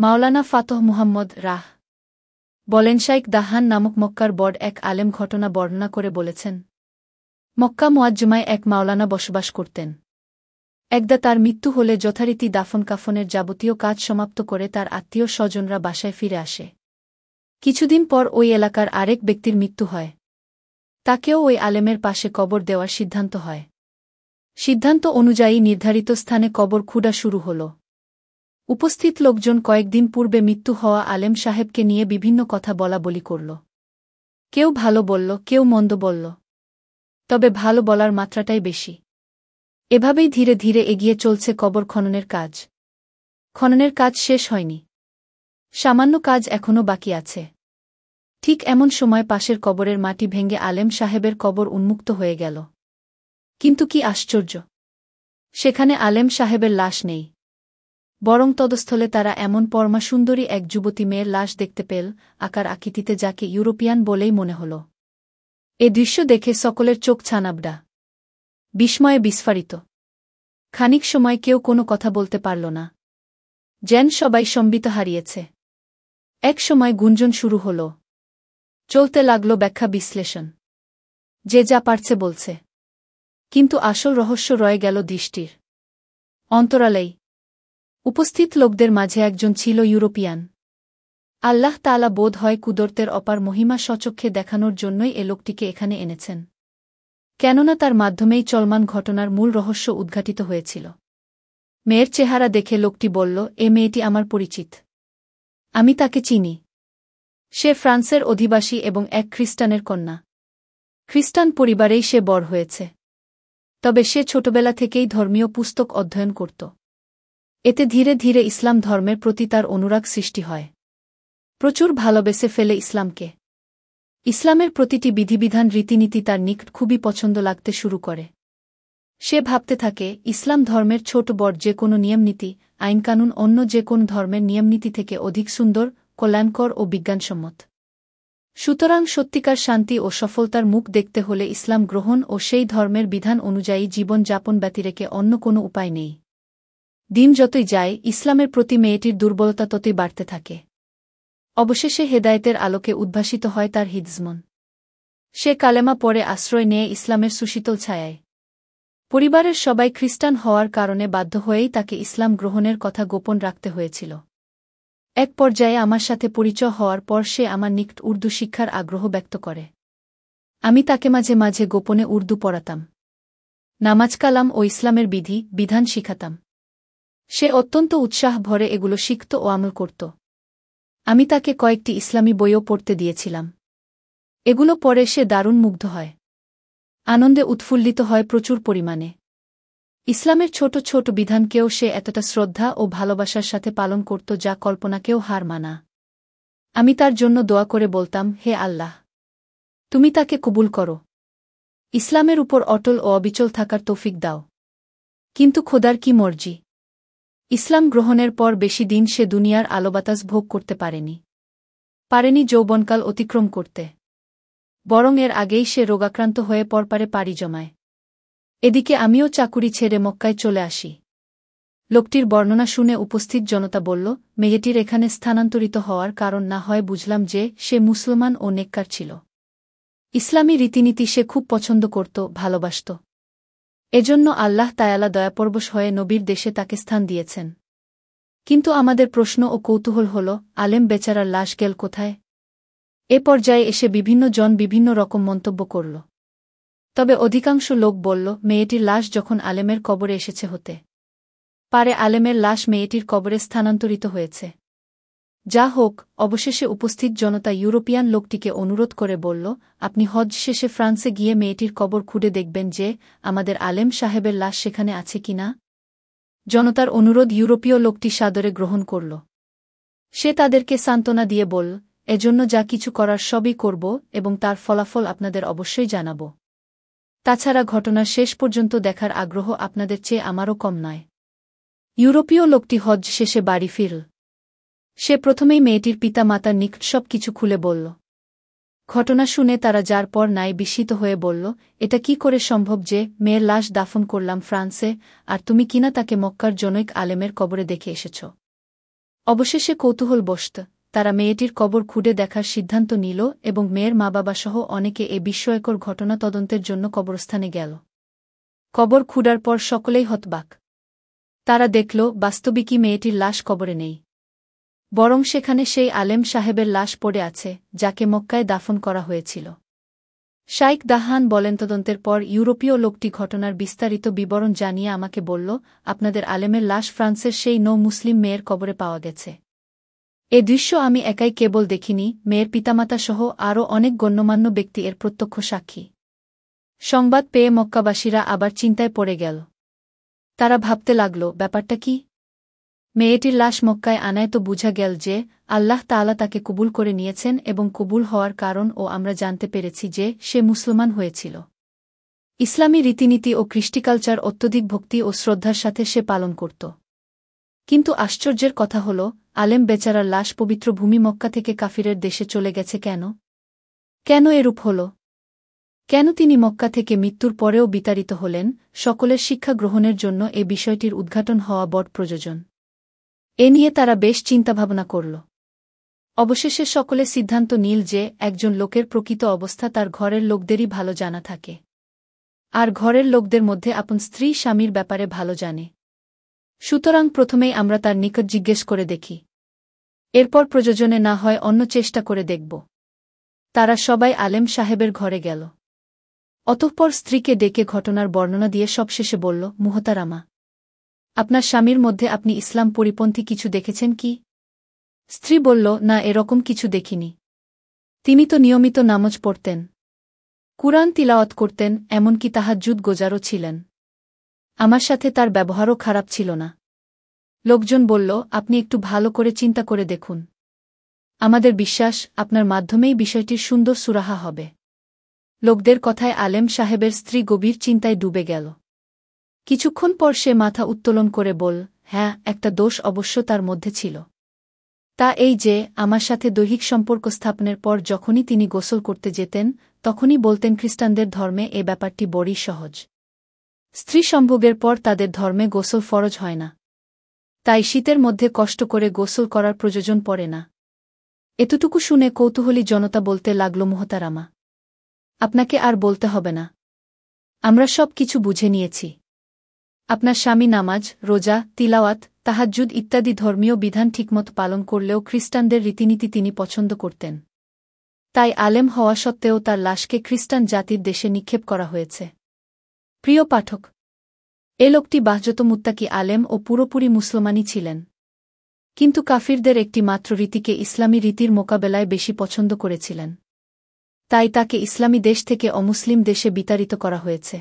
মাওলানা ফাতহ মুহাম্মদ রাহ বলেন, শাইখ দাহান নামক মক্কার বড় এক আলেম ঘটনা বর্ণনা করে বলেছেন, মক্কা মুআজ্জমায় এক মাওলানা বসবাস করতেন। একদা তার মৃত্যু হলে যথারীতি দাফন কাফনের যাবতীয় কাজ সমাপ্ত করে তার আত্মীয় স্বজনরা বাসায় ফিরে আসে। কিছুদিন পর ওই এলাকার আরেক ব্যক্তির মৃত্যু হয়। তাকেও ওই আলেমের পাশে কবর দেওয়ার সিদ্ধান্ত হয়। সিদ্ধান্ত অনুযায়ী নির্ধারিত স্থানে কবর খুঁড়া শুরু হল। উপস্থিত লোকজন কয়েকদিন পূর্বে মৃত্যু হওয়া আলেম সাহেবকে নিয়ে বিভিন্ন কথা বলাবলি করল। কেউ ভালো বলল, কেউ মন্দ বলল, তবে ভালো বলার মাত্রাটাই বেশি। এভাবেই ধীরে ধীরে এগিয়ে চলছে কবর খননের কাজ। খননের কাজ শেষ হয়নি, সামান্য কাজ এখনও বাকি আছে। ঠিক এমন সময় পাশের কবরের মাটি ভেঙে আলেম সাহেবের কবর উন্মুক্ত হয়ে গেল। কিন্তু কি আশ্চর্য, সেখানে আলেম সাহেবের লাশ নেই, বরং তদস্থলে তারা এমন পরমা সুন্দরী এক যুবতী মেয়ের লাশ দেখতে পেল, আকার আকৃতিতে যাকে ইউরোপিয়ান বলেই মনে হল। এ দৃশ্য দেখে সকলের চোখ ছানাবড়া, বিস্ময়ে বিস্ফারিত। খানিক সময় কেউ কোনো কথা বলতে পারল না, যেন সবাই সম্বিত হারিয়েছে। এক সময় গুঞ্জন শুরু হল, চলতে লাগল ব্যাখ্যা বিশ্লেষণ। যে যা পারছে বলছে, কিন্তু আসল রহস্য রয়ে গেল দৃষ্টির অন্তরালেই। উপস্থিত লোকদের মাঝে একজন ছিল ইউরোপিয়ান। আল্লাহ তাআলা বোধ হয় কুদরতের অপার মহিমা স্বচক্ষে দেখানোর জন্যই এ লোকটিকে এখানে এনেছেন, কেননা তার মাধ্যমেই চলমান ঘটনার মূল রহস্য উদ্ঘাটিত হয়েছিল। মেয়ের চেহারা দেখে লোকটি বলল, এ মেয়েটি আমার পরিচিত, আমি তাকে চিনি। সে ফ্রান্সের অধিবাসী এবং এক খ্রিস্টানের কন্যা। খ্রিস্টান পরিবারেই সে বড় হয়েছে, তবে সে ছোটবেলা থেকেই ধর্মীয় পুস্তক অধ্যয়ন করত। এতে ধীরে ধীরে ইসলাম ধর্মের প্রতি তার অনুরাগ সৃষ্টি হয়। প্রচুর ভালোবেসে ফেলে ইসলামকে। ইসলামের প্রতিটি বিধিবিধান রীতিনীতি তার নিকট খুবই পছন্দ লাগতে শুরু করে। সে ভাবতে থাকে, ইসলাম ধর্মের ছোট বড় যে কোনো নিয়মনীতি, আইনকানুন অন্য যে কোন ধর্মের নিয়মনীতি থেকে অধিক সুন্দর, কল্যাণকর ও বিজ্ঞানসম্মত। সুতরাং সত্যিকার শান্তি ও সফলতার মুখ দেখতে হলে ইসলাম গ্রহণ ও সেই ধর্মের বিধান অনুযায়ী জীবন যাপন ব্যতিরেকে অন্য কোনো উপায় নেই। দিন যতই যায়, ইসলামের প্রতি মেয়েটির দুর্বলতা ততই বাড়তে থাকে। অবশেষে হেদায়েতের আলোকে উদ্ভাসিত হয় তার হিজমন। সে কালেমা পড়ে আশ্রয় নিয়ে ইসলামের সুশীতল ছায়ায়। পরিবারের সবাই খ্রিস্টান হওয়ার কারণে বাধ্য হয়েই তাকে ইসলাম গ্রহণের কথা গোপন রাখতে হয়েছিল। এক পর্যায়ে আমার সাথে পরিচয় হওয়ার পর সে আমার নিকট উর্দু শিক্ষার আগ্রহ ব্যক্ত করে। আমি তাকে মাঝে মাঝে গোপনে উর্দু পড়াতাম, নামাজ কালাম ও ইসলামের বিধান শিখাতাম। সে অত্যন্ত উৎসাহ ভরে এগুলো শিখত ও আমল করত। আমি তাকে কয়েকটি ইসলামী বইও পড়তে দিয়েছিলাম। এগুলো পড়ে সে দারুণ মুগ্ধ হয়, আনন্দে উৎফুল্লিত হয় প্রচুর পরিমাণে। ইসলামের ছোট ছোট বিধানকেও সে এতটা শ্রদ্ধা ও ভালোবাসার সাথে পালন করত যা কল্পনাকেও হার মানা। আমি তার জন্য দোয়া করে বলতাম, হে আল্লাহ, তুমি তাকে কবুল করো, ইসলামের উপর অটল ও অবিচল থাকার তৌফিক দাও। কিন্তু খোদার কি মর্জি, ইসলাম গ্রহণের পর বেশি দিন সে দুনিয়ার আলোবাতাস ভোগ করতে পারেনি যৌবনকাল অতিক্রম করতে, বরং এর আগেই সে রোগাক্রান্ত হয়ে পরপারে পাড়ি জমায়। এদিকে আমিও চাকুরি ছেড়ে মক্কায় চলে আসি। লোকটির বর্ণনা শুনে উপস্থিত জনতা বলল, মেয়েটির এখানে স্থানান্তরিত হওয়ার কারণ না হয় বুঝলাম যে সে মুসলমান ও নেককার ছিল। ইসলামী রীতিনীতি সে খুব পছন্দ করত, ভালোবাসত। এজন্য আল্লাহ তায়ালা দয়াপরবশ হয়ে নবীর দেশে তাকে স্থান দিয়েছেন। কিন্তু আমাদের প্রশ্ন ও কৌতূহল হল, আলেম বেচারার লাশ গেল কোথায়? এ পর্যায়ে এসে বিভিন্ন জন বিভিন্ন রকম মন্তব্য করল। তবে অধিকাংশ লোক বলল, মেয়েটির লাশ যখন আলেমের কবরে এসেছে হতে পারে আলেমের লাশ মেয়েটির কবরে স্থানান্তরিত হয়েছে। যা হোক, অবশেষে উপস্থিত জনতা ইউরোপিয়ান লোকটিকে অনুরোধ করে বলল, আপনি হজ শেষে ফ্রান্সে গিয়ে মেয়েটির কবর খুঁড়ে দেখবেন যে আমাদের আলেম সাহেবের লাশ সেখানে আছে কিনা। জনতার অনুরোধ ইউরোপীয় লোকটি সাদরে গ্রহণ করল। সে তাদেরকে সান্ত্বনা দিয়ে বলল, এজন্য যা কিছু করার সবই করব এবং তার ফলাফল আপনাদের অবশ্যই জানাব। তাছাড়া ঘটনার শেষ পর্যন্ত দেখার আগ্রহ আপনাদের চেয়ে আমারও কম নয়। ইউরোপীয় লোকটি হজ শেষে বাড়ি ফিরল। সে প্রথমেই মেয়েটির পিতা মাতার নিকট সব কিছু খুলে বলল। ঘটনা শুনে তারা যার পর নাই বিস্মিত হয়ে বলল, এটা কি করে সম্ভব যে মেয়ের লাশ দাফন করলাম ফ্রান্সে, আর তুমি কিনা তাকে মক্কার জনৈক আলেমের কবরে দেখে এসেছ? অবশেষে কৌতূহলবশত তারা মেয়েটির কবর খুঁড়ে দেখার সিদ্ধান্ত নিল এবং মেয়ের মা-বাবাসহ অনেকে এ বিস্ময়কর ঘটনা তদন্তের জন্য কবরস্থানে গেল। কবর খুঁড়ার পর সকলেই হতবাক। তারা দেখল বাস্তবিকই মেয়েটির লাশ কবরে নেই, বরং সেখানে সেই আলেম সাহেবের লাশ পড়ে আছে যাকে মক্কায় দাফন করা হয়েছিল। শাইখ দাহান বলেন, তদন্তের পর ইউরোপীয় লোকটি ঘটনার বিস্তারিত বিবরণ জানিয়ে আমাকে বলল, আপনাদের আলেমের লাশ ফ্রান্সের সেই মুসলিম মেয়ের কবরে পাওয়া গেছে। এ দৃশ্য আমি একাই কেবল দেখিনি, মেয়ের পিতামাতাসহ আরও অনেক গণ্যমান্য ব্যক্তি এর প্রত্যক্ষ সাক্ষী। সংবাদ পেয়ে মক্কাবাসীরা আবার চিন্তায় পড়ে গেল। তারা ভাবতে লাগল, ব্যাপারটা কি? মেয়েটির লাশ মক্কায় আনায় তো বুঝা গেল যে আল্লাহ তাআলা তাকে কবুল করে নিয়েছেন এবং কবুল হওয়ার কারণ ও আমরা জানতে পেরেছি যে সে মুসলমান হয়েছিল। ইসলামী রীতিনীতি ও কৃষ্টিকালচার অত্যধিক ভক্তি ও শ্রদ্ধার সাথে সে পালন করত। কিন্তু আশ্চর্যের কথা হল, আলেম বেচারার লাশ পবিত্র ভূমি মক্কা থেকে কাফিরের দেশে চলে গেছে কেন? কেন এরূপ হল? কেন তিনি মক্কা থেকে মৃত্যুর পরেও বিতাড়িত হলেন? সকলের শিক্ষা গ্রহণের জন্য এ বিষয়টির উদ্ঘাটন হওয়া বড় প্রয়োজন। এ নিয়ে তারা বেশ চিন্তাভাবনা করল। অবশেষে সকলে সিদ্ধান্ত নিল যে একজন লোকের প্রকৃত অবস্থা তার ঘরের লোকদেরই ভালো জানা থাকে, আর ঘরের লোকদের মধ্যে আপন স্ত্রী স্বামীর ব্যাপারে ভালো জানে। সুতরাং প্রথমেই আমরা তার নিকট জিজ্ঞেস করে দেখি, এরপর প্রয়োজনে না হয় অন্য চেষ্টা করে দেখব। তারা সবাই আলেম সাহেবের ঘরে গেল। অতঃপর স্ত্রীকে ডেকে ঘটনার বর্ণনা দিয়ে সবশেষে বলল, মুহতারামা, আপনার স্বামীর মধ্যে আপনি ইসলাম পরিপন্থী কিছু দেখেছেন কি? স্ত্রী বলল, না, এরকম কিছু দেখিনি। তিনি তো নিয়মিত নামাজ পড়তেন, কুরআন তিলাওয়াত করতেন, এমনকি তাহাজ্জুদ গোজারও ছিলেন। আমার সাথে তার ব্যবহারও খারাপ ছিল না। লোকজন বলল, আপনি একটু ভালো করে চিন্তা করে দেখুন। আমাদের বিশ্বাস আপনার মাধ্যমেই বিষয়টির সুন্দর সুরাহা হবে। লোকদের কথায় আলেম সাহেবের স্ত্রী গভীর চিন্তায় ডুবে গেল। কিছুক্ষণ পর সে মাথা উত্তোলন করে বল, হ্যাঁ, একটা দোষ অবশ্য তার মধ্যে ছিল। তা এই যে আমার সাথে দৈহিক সম্পর্ক স্থাপনের পর যখনই তিনি গোসল করতে যেতেন তখনই বলতেন খ্রিস্টানদের ধর্মে এ ব্যাপারটি বড়ই সহজ। স্ত্রী সম্ভোগের পর তাদের ধর্মে গোসল ফরজ হয় না, তাই শীতের মধ্যে কষ্ট করে গোসল করার প্রয়োজন পড়ে না। এতটুকু শুনে কৌতূহলী জনতা বলতে লাগল, মুহতারামা, আপনাকে আর বলতে হবে না, আমরা সব কিছু বুঝে নিয়েছি। আপনার স্বামী নামাজ, রোজা, তিলাওয়াত, তাহাজ্জুদ ইত্যাদি ধর্মীয় বিধান ঠিকমতো পালন করলেও খ্রিস্টানদের রীতিনীতি তিনি পছন্দ করতেন। তাই আলেম হওয়া সত্ত্বেও তার লাশকে খ্রিস্টান জাতির দেশে নিক্ষেপ করা হয়েছে। প্রিয় পাঠক, এ লোকটি বাহ্যত মুত্তাকি আলেম ও পুরোপুরি মুসলমানই ছিলেন, কিন্তু কাফিরদের একটি মাত্র রীতিকে ইসলামী রীতির মোকাবেলায় বেশি পছন্দ করেছিলেন। তাই তাকে ইসলামী দেশ থেকে অমুসলিম দেশে বিতাড়িত করা হয়েছে।